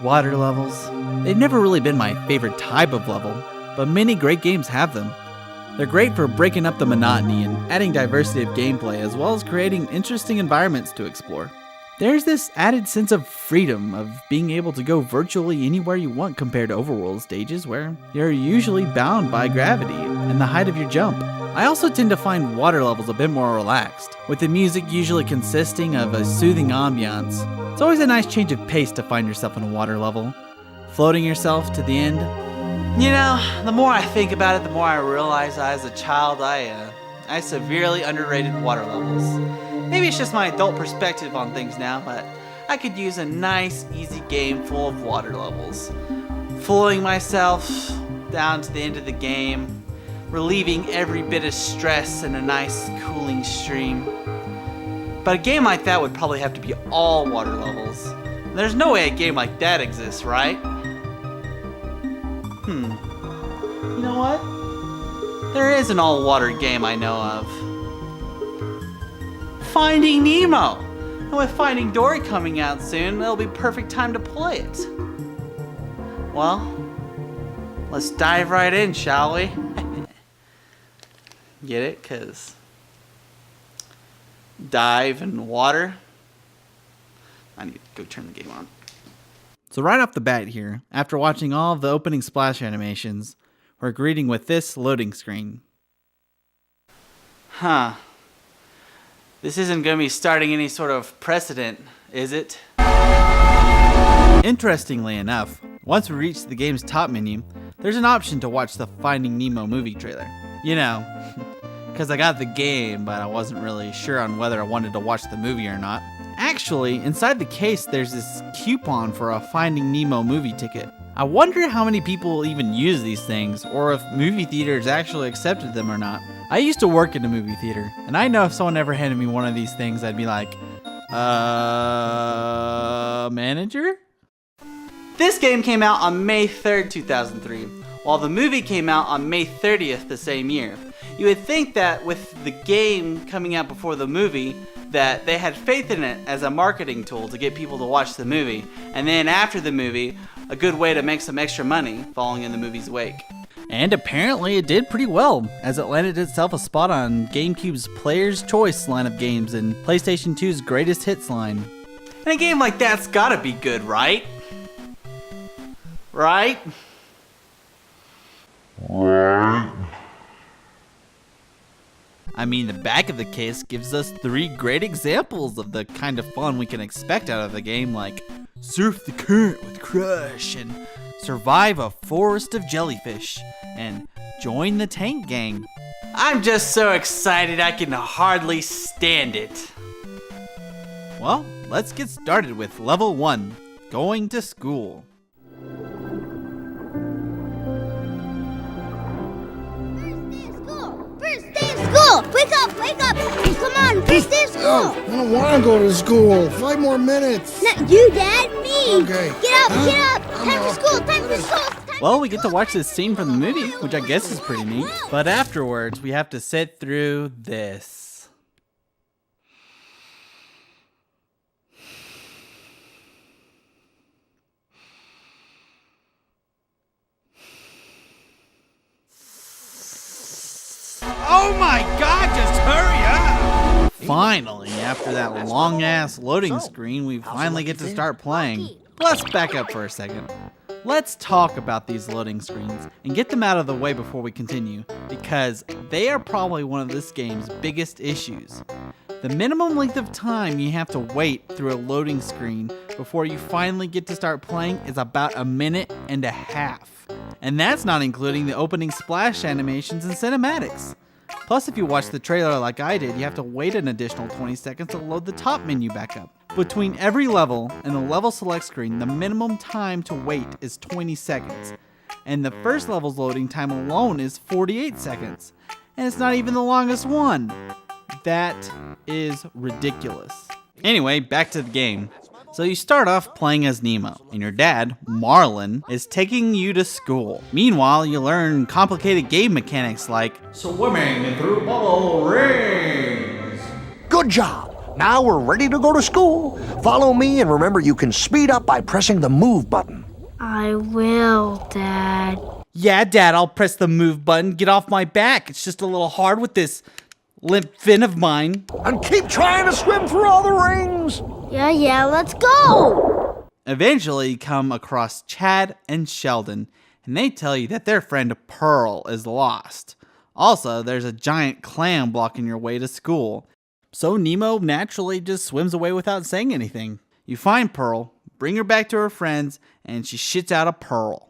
Water levels. They've never really been my favorite type of level, but many great games have them. They're great for breaking up the monotony and adding diversity of gameplay, as well as creating interesting environments to explore. There's this added sense of freedom of being able to go virtually anywhere you want compared to overworld stages where you're usually bound by gravity and the height of your jump. I also tend to find water levels a bit more relaxed, with the music usually consisting of a soothing ambiance. It's always a nice change of pace to find yourself in a water level, floating yourself to the end. You know, the more I think about it, the more I realize as a child I severely underrated water levels. Maybe it's just my adult perspective on things now, but I could use a nice, easy game full of water levels. Flowing myself down to the end of the game, relieving every bit of stress in a nice, cooling stream. But a game like that would probably have to be all water levels. There's no way a game like that exists, right? You know what? There is an all-water game I know of. Finding Nemo! And with Finding Dory coming out soon, it'll be perfect time to play it. Well, let's dive right in, shall we? Get it? 'Cause dive and water. I need to go turn the game on. So right off the bat here, after watching all of the opening splash animations, we're greeting with this loading screen. Huh. This isn't going to be starting any sort of precedent, is it? Interestingly enough, once we reach the game's top menu, there's an option to watch the Finding Nemo movie trailer. You know, because I got the game, but I wasn't really sure on whether I wanted to watch the movie or not. Actually, inside the case, there's this coupon for a Finding Nemo movie ticket. I wonder how many people even use these things, or if movie theaters actually accepted them or not. I used to work in a movie theater, and I know if someone ever handed me one of these things, I'd be like, manager? This game came out on May 3rd, 2003, while the movie came out on May 30th the same year. You would think that with the game coming out before the movie, that they had faith in it as a marketing tool to get people to watch the movie, and then after the movie, a good way to make some extra money following in the movie's wake. And apparently it did pretty well, as it landed itself a spot on GameCube's Player's Choice line of games and PlayStation 2's Greatest Hits line. And a game like that's gotta be good, right? Right? I mean, the back of the case gives us 3 great examples of the kind of fun we can expect out of the game, like surf the current with Crush, and survive a forest of jellyfish, and join the tank gang. I'm just so excited I can hardly stand it. Well, let's get started with level 1, going to school. Wake up! Wake up! Come on, first day of school! Oh, I don't want to go to school. 5 more minutes. Not you, Dad, me! Okay. Get up, get up! Time for school, time for school! Well, we get to watch this scene from the movie, which I guess is pretty neat. But afterwards, we have to sit through this. Oh my god, just hurry up! Finally, after that long-ass loading screen, we finally get to start playing. Let's back up for a second. Let's talk about these loading screens and get them out of the way before we continue, because they are probably one of this game's biggest issues. The minimum length of time you have to wait through a loading screen before you finally get to start playing is about 1.5 minutes. And that's not including the opening splash animations and cinematics. Plus, if you watch the trailer like I did, you have to wait an additional 20 seconds to load the top menu back up. Between every level and the level select screen, the minimum time to wait is 20 seconds. And the first level's loading time alone is 48 seconds. And it's not even the longest one. That is ridiculous. Anyway, back to the game. So you start off playing as Nemo, and your dad, Marlin, is taking you to school. Meanwhile, you learn complicated game mechanics like swimming through bubble rings. Good job. Now we're ready to go to school. Follow me, and remember you can speed up by pressing the move button. I will, Dad. Yeah, Dad, I'll press the move button. Get off my back. It's just a little hard with this limp fin of mine. And keep trying to swim through all the rings. Yeah, let's go! Eventually, you come across Chad and Sheldon, and they tell you that their friend Pearl is lost. Also, there's a giant clam blocking your way to school. So Nemo naturally just swims away without saying anything. You find Pearl, bring her back to her friends, and she shits out a pearl.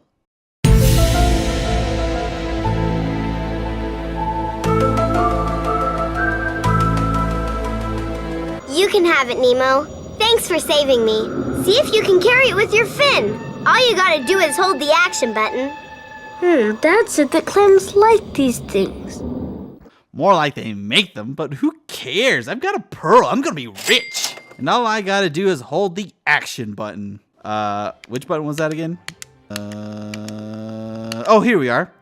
You can have it, Nemo. Thanks for saving me. See if you can carry it with your fin. All you gotta do is hold the action button. Dad said that clams like these things. More like they make them, but who cares? I've got a pearl. I'm gonna be rich. And all I gotta do is hold the action button. Which button was that again? Oh, here we are.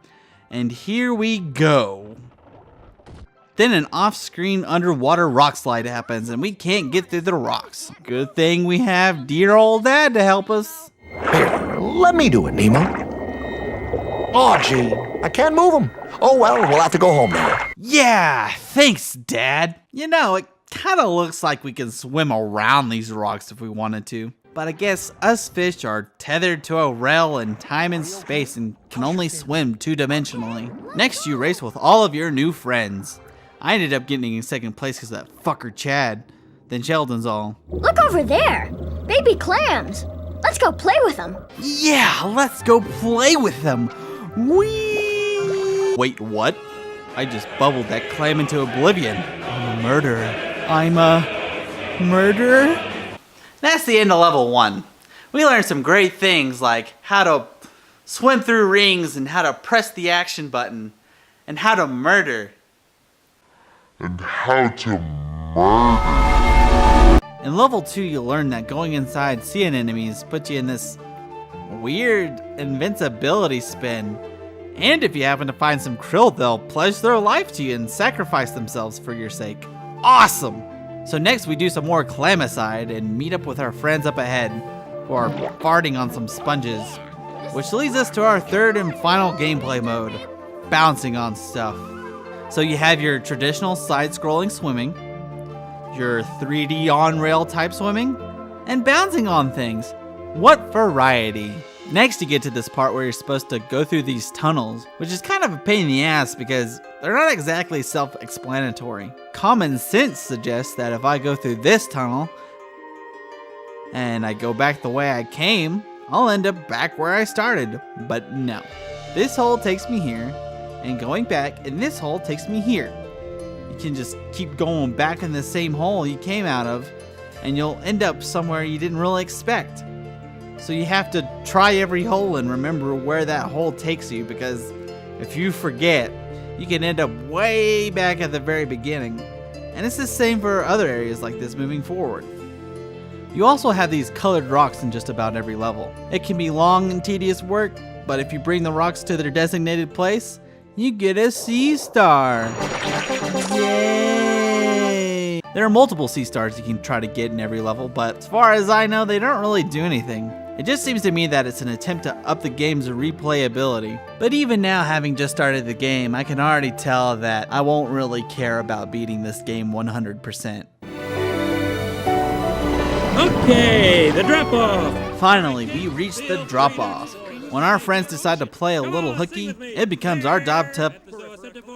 And here we go. Then an off-screen underwater rock slide happens, and we can't get through the rocks. Good thing we have dear old Dad to help us. Here, let me do it, Nemo. Oh, gee, I can't move him. Oh, well, we'll have to go home now. Yeah, thanks, Dad. You know, it kind of looks like we can swim around these rocks if we wanted to. But I guess us fish are tethered to a rail in time and space and can only swim two-dimensionally. Next, you race with all of your new friends. I ended up getting in second place because of that fucker Chad. Then Sheldon's all, Look over there! Baby clams! Let's go play with them! yeah, let's go play with them. Whee! Wait, what? I just bubbled that clam into oblivion. I'm a murderer. I'm a murderer? That's the end of level 1. We learned some great things like how to swim through rings and how to press the action button and how to murder. In level 2, you learn that going inside sea enemies puts you in this weird invincibility spin. And if you happen to find some krill, they'll pledge their life to you and sacrifice themselves for your sake. Awesome! So next we do some more clamicide and meet up with our friends up ahead who are farting on some sponges. Which leads us to our third and final gameplay mode, bouncing on stuff. So you have your traditional side-scrolling swimming, your 3D on-rail type swimming, and bouncing on things. What variety! Next you get to this part where you're supposed to go through these tunnels, which is kind of a pain in the ass because they're not exactly self-explanatory. Common sense suggests that if I go through this tunnel and I go back the way I came, I'll end up back where I started. But no. This hole takes me here, and going back, and this hole takes me here. You can just keep going back in the same hole you came out of, and you'll end up somewhere you didn't really expect. So you have to try every hole and remember where that hole takes you, because if you forget, you can end up way back at the very beginning. And it's the same for other areas like this moving forward. You also have these colored rocks in just about every level. It can be long and tedious work, but if you bring the rocks to their designated place, you get a sea star. Yay! There are multiple sea stars you can try to get in every level, but as far as I know, they don't really do anything. It just seems to me that it's an attempt to up the game's replayability. But even now, having just started the game, I can already tell that I won't really care about beating this game 100%. Okay, the drop-off! Finally, we reached the drop-off. When our friends decide to play a little hooky, it becomes our job to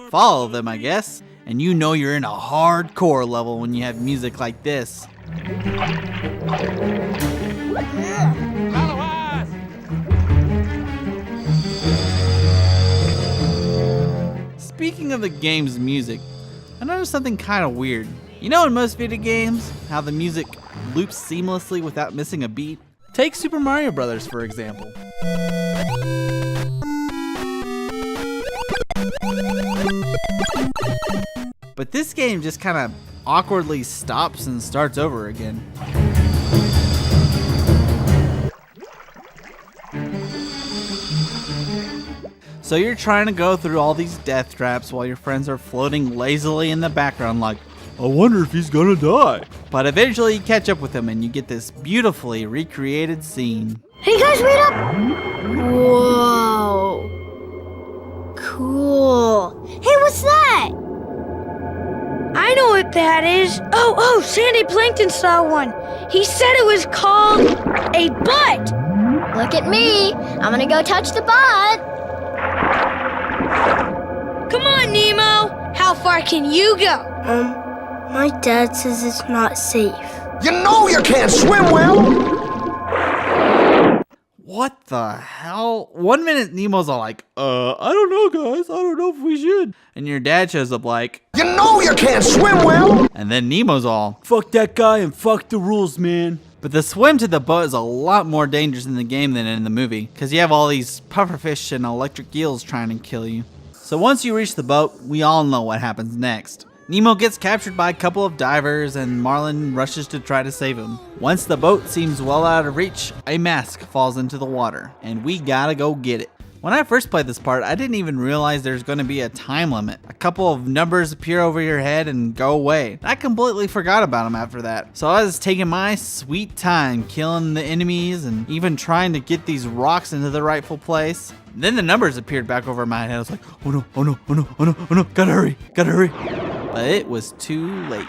follow them, I guess. And you know you're in a hardcore level when you have music like this. Speaking of the game's music, I noticed something kind of weird. You know in most video games, how the music loops seamlessly without missing a beat? Take Super Mario Bros. For example. But this game just kind of awkwardly stops and starts over again. So you're trying to go through all these death traps while your friends are floating lazily in the background like, I wonder if he's gonna die. But eventually you catch up with him and you get this beautifully recreated scene. Hey guys, wait up! Whoa. Cool. Hey, what's that? I know what that is. Oh, Sandy Plankton saw one. He said it was called a butt. Look at me. I'm gonna go touch the butt. Come on, Nemo. How far can you go? My dad says it's not safe. You know you can't swim well! What the hell? 1 minute Nemo's all like, I don't know guys, I don't know if we should. And your dad shows up like, You know you can't swim well! and then Nemo's all, fuck that guy and fuck the rules, man. But the swim to the boat is a lot more dangerous in the game than in the movie, because you have all these pufferfish and electric eels trying to kill you. So once you reach the boat, we all know what happens next. Nemo gets captured by a couple of divers and Marlin rushes to try to save him. Once the boat seems well out of reach, a mask falls into the water, and we gotta go get it. When I first played this part, I didn't even realize there's going to be a time limit. A couple of numbers appear over your head and go away. I completely forgot about them after that. So I was taking my sweet time killing the enemies and even trying to get these rocks into the rightful place. Then the numbers appeared back over my head. I was like, oh no, oh no, oh no, oh no, oh no, gotta hurry, gotta hurry. But it was too late.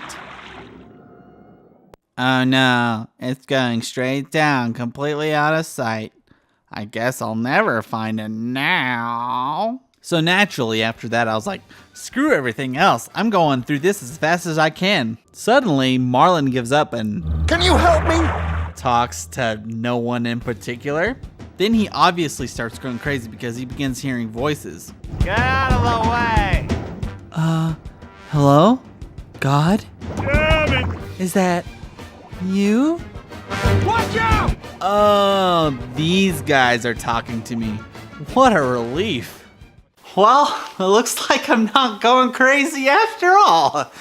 Oh no, it's going straight down, completely out of sight. I guess I'll never find it now. So naturally after that I was like, screw everything else. I'm going through this as fast as I can. Suddenly Marlin gives up and Can you help me? talks to no one in particular. Then he obviously starts going crazy because he begins hearing voices. Get out of the way! Hello? God? Damn it! Is that you? Watch out! Oh, these guys are talking to me. What a relief. Well, it looks like I'm not going crazy after all.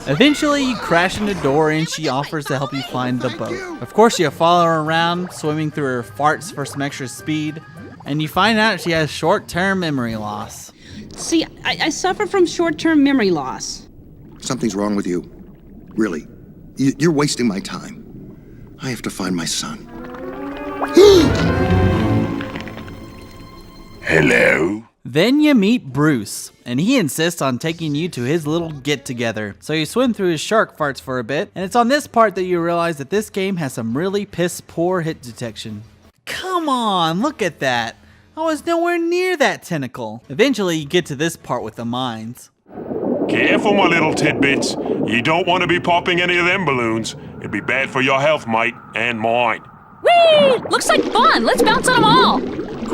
Eventually, you crash into Dory and she offers to help you find the boat. Of course, you follow her around, swimming through her farts for some extra speed, and you find out she has short-term memory loss. See, I suffer from short-term memory loss. Something's wrong with you. Really. You're wasting my time. I have to find my son. Hello? Then you meet Bruce, and he insists on taking you to his little get-together. So you swim through his shark farts for a bit, and it's on this part that you realize that this game has some really piss-poor hit detection. Come on, look at that. I was nowhere near that tentacle. Eventually, you get to this part with the mines. Careful, my little tidbits. You don't want to be popping any of them balloons. It'd be bad for your health, mate, and mine. Whee! Looks like fun. Let's bounce on them all.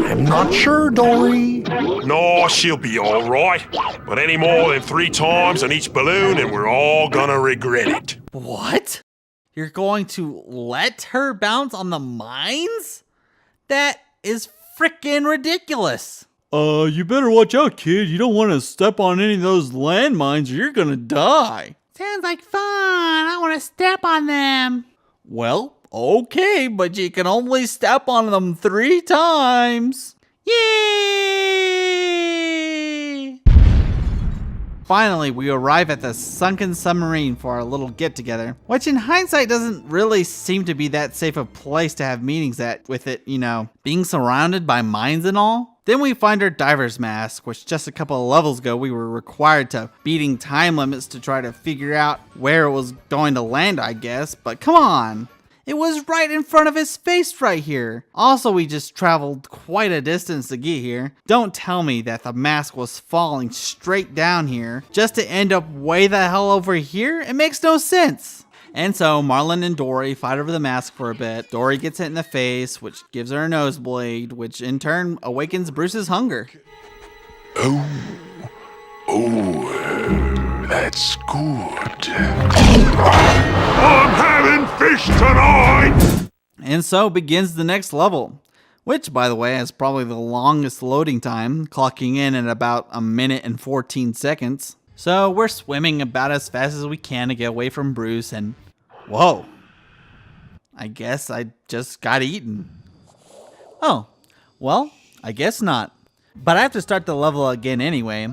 I'm not sure, Dory. No, she'll be all right. But any more than 3 times on each balloon and we're all gonna regret it. What? You're going to let her bounce on the mines? That is freaking ridiculous. You better watch out, kid. You don't want to step on any of those landmines or you're gonna die. Sounds like fun. I want to step on them. Well, okay, but you can only step on them 3 times. Yay! Finally, we arrive at the sunken submarine for our little get-together, which in hindsight doesn't really seem to be that safe a place to have meetings at, with it, you know, being surrounded by mines and all. Then we find our diver's mask, which just a couple of levels ago we were required to beating time limits to try to figure out where it was going to land, I guess, but come on. It was right in front of his face right here. Also, we just traveled quite a distance to get here. Don't tell me that the mask was falling straight down here just to end up way the hell over here. It makes no sense. And so Marlin and Dory fight over the mask for a bit. Dory gets hit in the face, which gives her a nosebleed, which in turn awakens Bruce's hunger. Oh, that's good. I'm having fish tonight! And so begins the next level, which, by the way, has probably the longest loading time, clocking in at about 1 minute and 14 seconds. So we're swimming about as fast as we can to get away from Bruce, and whoa, I guess I just got eaten. Oh, well, I guess not. but I have to start the level again anyway.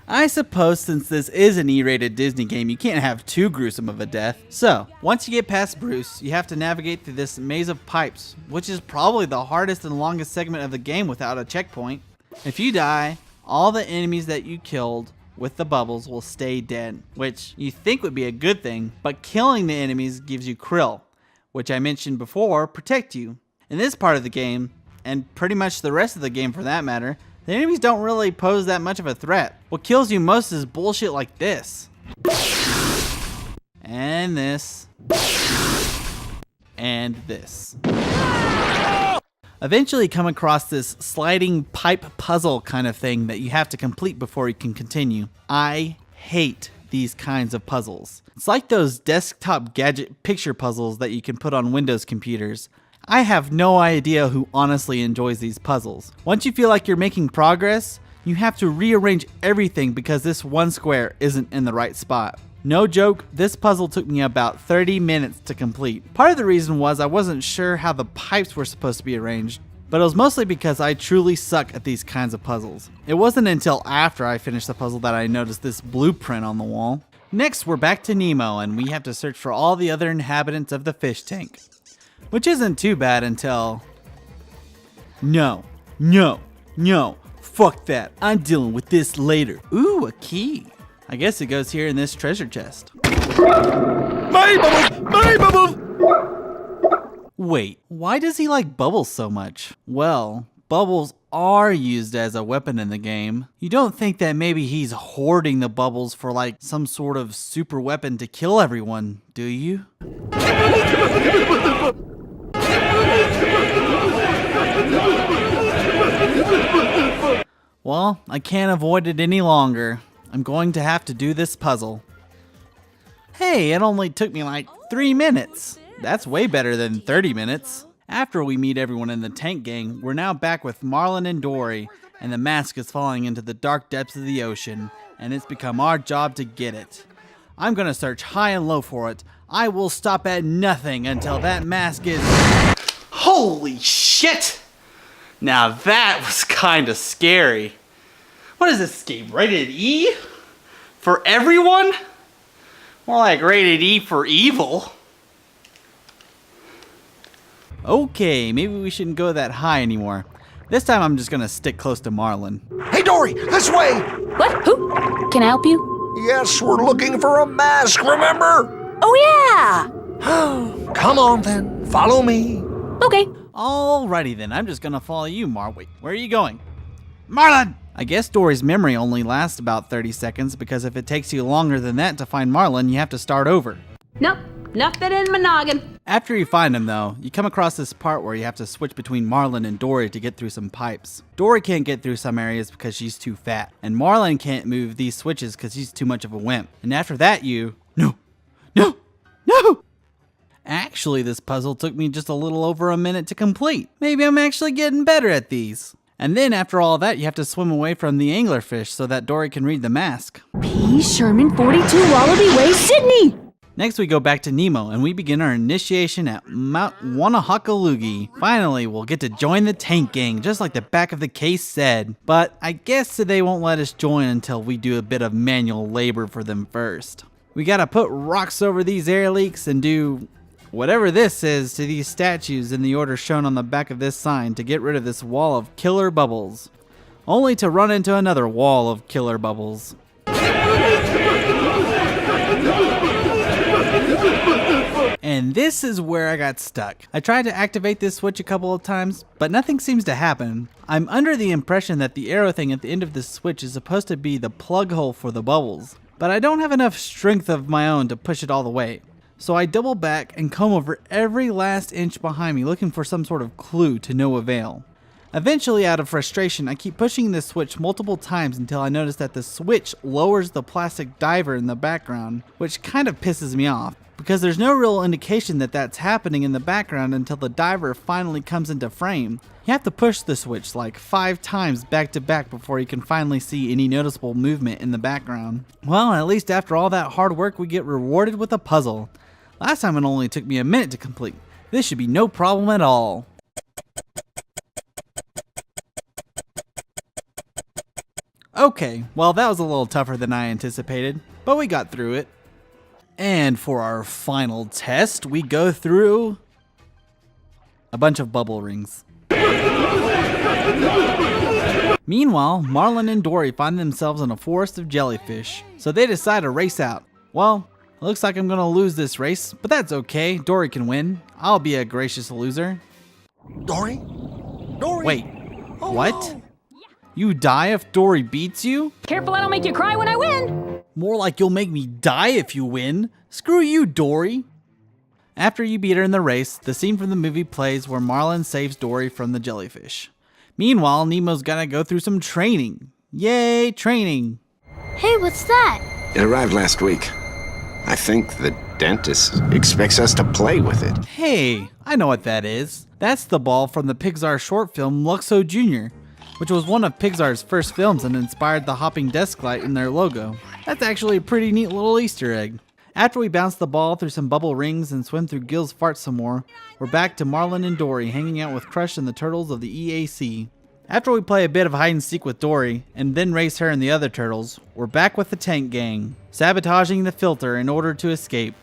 I suppose since this is an E-rated Disney game, you can't have too gruesome of a death. So, once you get past Bruce, you have to navigate through this maze of pipes, which is probably the hardest and longest segment of the game without a checkpoint. If you die, all the enemies that you killed with the bubbles will stay dead, which you think would be a good thing, but killing the enemies gives you krill, which I mentioned before protect you. In this part of the game, and pretty much the rest of the game for that matter, the enemies don't really pose that much of a threat. What kills you most is bullshit like this. And this. And this. Eventually you come across this sliding pipe puzzle kind of thing that you have to complete before you can continue. I hate these kinds of puzzles. It's like those desktop gadget picture puzzles that you can put on Windows computers. I have no idea who honestly enjoys these puzzles. Once you feel like you're making progress, you have to rearrange everything because this one square isn't in the right spot. No joke, this puzzle took me about 30 minutes to complete. Part of the reason was I wasn't sure how the pipes were supposed to be arranged, but it was mostly because I truly suck at these kinds of puzzles. It wasn't until after I finished the puzzle that I noticed this blueprint on the wall. Next, we're back to Nemo and we have to search for all the other inhabitants of the fish tank. Which isn't too bad until... No, fuck that. I'm dealing with this later. Ooh, a key. I guess it goes here in this treasure chest. My bubbles! Wait, why does he like bubbles so much? Well, bubbles are used as a weapon in the game. You don't think that maybe he's hoarding the bubbles for like some sort of super weapon to kill everyone, do you? Well, I can't avoid it any longer. I'm going to have to do this puzzle. Hey, it only took me like 3 minutes. That's way better than 30 minutes. After we meet everyone in the tank gang, we're now back with Marlin and Dory, and the mask is falling into the dark depths of the ocean, and it's become our job to get it. I'm gonna search high and low for it. I will stop at nothing until that mask is... Holy shit! Now that was kinda scary. What is this game, rated E? For everyone? More like rated E for evil. Okay, maybe we shouldn't go that high anymore. This time I'm just gonna stick close to Marlin. Hey, Dory, this way! What? Who? Can I help you? Yes, we're looking for a mask, remember? Oh, yeah! Come on, then. Follow me. Okay. Alrighty then, I'm just gonna follow you, Wait, where are you going? Marlin! I guess Dory's memory only lasts about 30 seconds because if it takes you longer than that to find Marlin, you have to start over. Nope, nothing in my noggin. After you find him though, you come across this part where you have to switch between Marlin and Dory to get through some pipes. Dory can't get through some areas because she's too fat, and Marlin can't move these switches because he's too much of a wimp. And after that you... No! Actually, this puzzle took me just a little over a minute to complete. Maybe I'm actually getting better at these. And then after all that, you have to swim away from the anglerfish so that Dory can read the mask. P. Sherman 42 Wallaby Way, Sydney! Next we go back to Nemo and we begin our initiation at Mount Wanahakalugi. Finally, we'll get to join the tank gang, just like the back of the case said. But I guess they won't let us join until we do a bit of manual labor for them first. We gotta put rocks over these air leaks and do whatever this is to these statues in the order shown on the back of this sign to get rid of this wall of killer bubbles. Only to run into another wall of killer bubbles. And this is where I got stuck. I tried to activate this switch a couple of times, but nothing seems to happen. I'm under the impression that the arrow thing at the end of this switch is supposed to be the plug hole for the bubbles, but I don't have enough strength of my own to push it all the way. So I double back and comb over every last inch behind me looking for some sort of clue to no avail. Eventually, out of frustration, I keep pushing this switch multiple times until I notice that the switch lowers the plastic diver in the background, which kind of pisses me off, because there's no real indication that that's happening in the background until the diver finally comes into frame. You have to push the switch like 5 times back to back before you can finally see any noticeable movement in the background. Well, at least after all that hard work, we get rewarded with a puzzle. Last time it only took me a minute to complete. This should be no problem at all. Okay, well that was a little tougher than I anticipated, but we got through it. And for our final test, we go through a bunch of bubble rings. Meanwhile, Marlin and Dory find themselves in a forest of jellyfish, so they decide to race out. Well, it looks like I'm gonna lose this race, but that's okay, Dory can win. I'll be a gracious loser. Dory? Dory? Wait, Oh, what? no. You die if Dory beats you? Careful I don't make you cry when I win. More like you'll make me die if you win. Screw you, Dory. After you beat her in the race, the scene from the movie plays where Marlin saves Dory from the jellyfish. Meanwhile, Nemo's gotta go through some training. Yay, training. Hey, what's that? It arrived last week. I think the dentist expects us to play with it. Hey, I know what that is. That's the ball from the Pixar short film Luxo Jr., which was one of Pixar's first films and inspired the hopping desk light in their logo. That's actually a pretty neat little Easter egg. After we bounce the ball through some bubble rings and swim through Gil's fart some more, we're back to Marlin and Dory hanging out with Crush and the turtles of the EAC. After we play a bit of hide and seek with Dory, and then race her and the other turtles, we're back with the tank gang, sabotaging the filter in order to escape.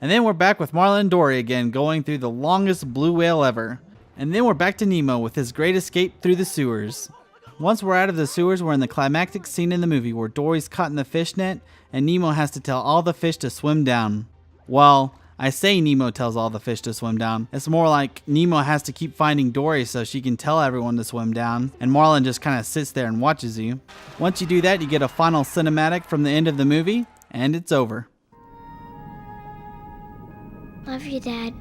And then we're back with Marlin and Dory again, going through the longest blue whale ever. And then we're back to Nemo with his great escape through the sewers. Once we're out of the sewers, we're in the climactic scene in the movie where Dory's caught in the fish net and Nemo has to tell all the fish to swim down. Well, I say Nemo tells all the fish to swim down. It's more like Nemo has to keep finding Dory so she can tell everyone to swim down, and Marlin just kind of sits there and watches you. Once you do that, you get a final cinematic from the end of the movie, and it's over. Love you, Dad.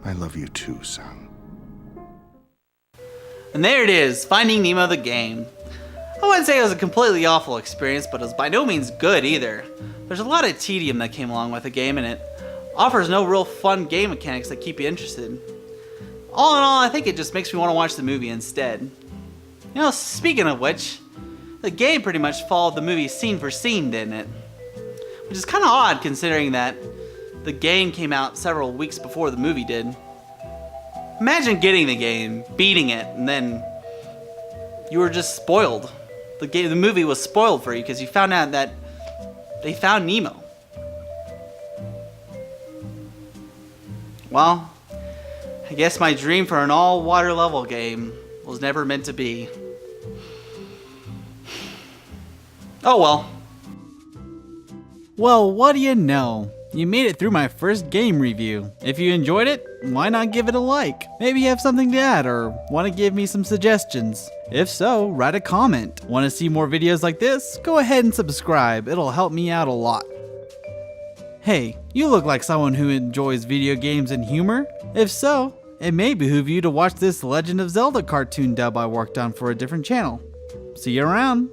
I love you too, son. And there it is, Finding Nemo the game. I wouldn't say it was a completely awful experience, but it was by no means good either. There's a lot of tedium that came along with the game, and it offers no real fun game mechanics that keep you interested. All in all, I think it just makes me want to watch the movie instead. You know, speaking of which, the game pretty much followed the movie scene for scene, didn't it? Which is kind of odd considering that the game came out several weeks before the movie did. Imagine getting the game, beating it, and then you were just spoiled. The movie was spoiled for you because you found out that they found Nemo. Well, I guess my dream for an all water level game was never meant to be. Oh well. Well, what do you know? You made it through my first game review. If you enjoyed it, why not give it a like? Maybe you have something to add or want to give me some suggestions. If so, write a comment. Want to see more videos like this? Go ahead and subscribe. It'll help me out a lot. Hey, you look like someone who enjoys video games and humor. If so, it may behoove you to watch this Legend of Zelda cartoon dub I worked on for a different channel. See you around.